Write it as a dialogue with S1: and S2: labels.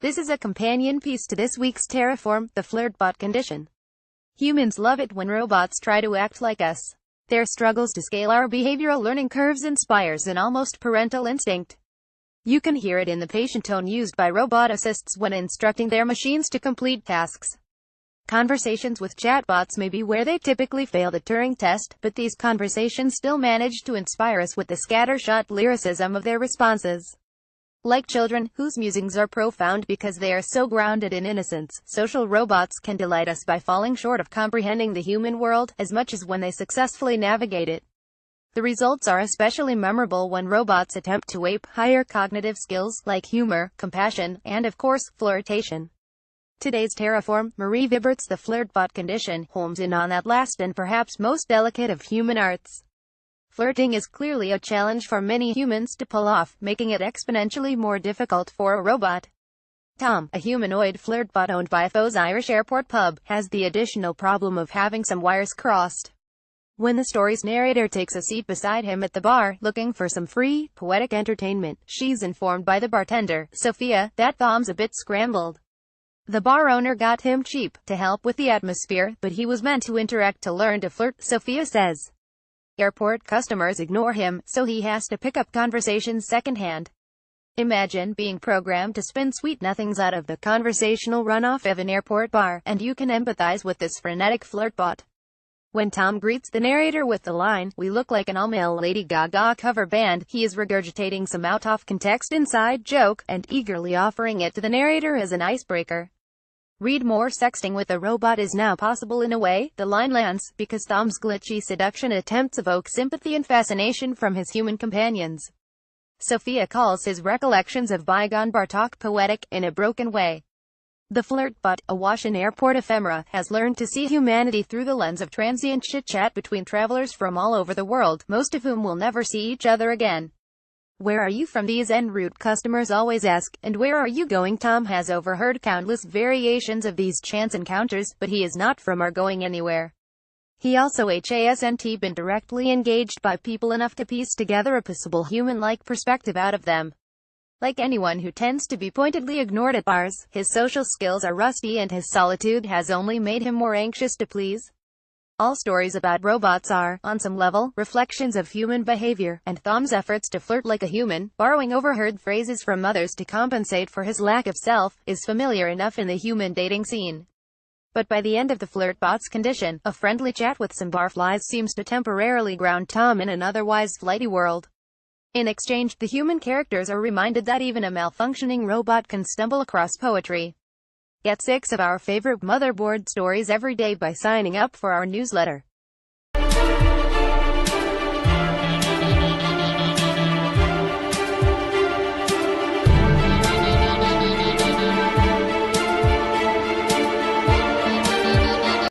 S1: This is a companion piece to this week's Terraform, the Flirtbot Condition. Humans love it when robots try to act like us. Their struggles to scale our behavioral learning curves inspires an almost parental instinct. You can hear it in the patient tone used by robot assists when instructing their machines to complete tasks. Conversations with chatbots may be where they typically fail the Turing test, but these conversations still manage to inspire us with the scattershot lyricism of their responses. Like children, whose musings are profound because they are so grounded in innocence, social robots can delight us by falling short of comprehending the human world, as much as when they successfully navigate it. The results are especially memorable when robots attempt to ape higher cognitive skills, like humor, compassion, and of course, flirtation. Today's Terraform, Marie Vibert's The Flirtbot Condition, homes in on that last and perhaps most delicate of human arts. Flirting is clearly a challenge for many humans to pull off, making it exponentially more difficult for a robot. Tom, a humanoid flirtbot owned by Thos Irish Airport Pub, has the additional problem of having some wires crossed. When the story's narrator takes a seat beside him at the bar, looking for some free, poetic entertainment, she's informed by the bartender, Sophia, that Tom's a bit scrambled. The bar owner got him cheap, to help with the atmosphere, but he was meant to interact to learn to flirt, Sophia says. Airport customers ignore him, so he has to pick up conversations secondhand. Imagine being programmed to spin sweet nothings out of the conversational runoff of an airport bar, and you can empathize with this frenetic flirtbot. When Tom greets the narrator with the line, "We look like an all-male Lady Gaga cover band," he is regurgitating some out-of-context inside joke, and eagerly offering it to the narrator as an icebreaker. Read more. Sexting with a robot is now possible in a way, the line lands, because Tom's glitchy seduction attempts evoke sympathy and fascination from his human companions. Sophia calls his recollections of bygone bar talk poetic, in a broken way. The flirtbot, awash in airport ephemera, has learned to see humanity through the lens of transient chit-chat between travelers from all over the world, most of whom will never see each other again. "Where are you from?" these en route customers always ask, and "Where are you going?" Tom has overheard countless variations of these chance encounters, but he is not from or going anywhere. He also hasn't been directly engaged by people enough to piece together a possible human-like perspective out of them. Like anyone who tends to be pointedly ignored at bars, his social skills are rusty and his solitude has only made him more anxious to please. All stories about robots are, on some level, reflections of human behavior, and Tom's efforts to flirt like a human, borrowing overheard phrases from others to compensate for his lack of self, is familiar enough in the human dating scene. But by the end of the Flirtbot's Condition, a friendly chat with some barflies seems to temporarily ground Tom in an otherwise flighty world. In exchange, the human characters are reminded that even a malfunctioning robot can stumble across poetry. Get 6 of our favorite motherboard stories every day by signing up for our newsletter.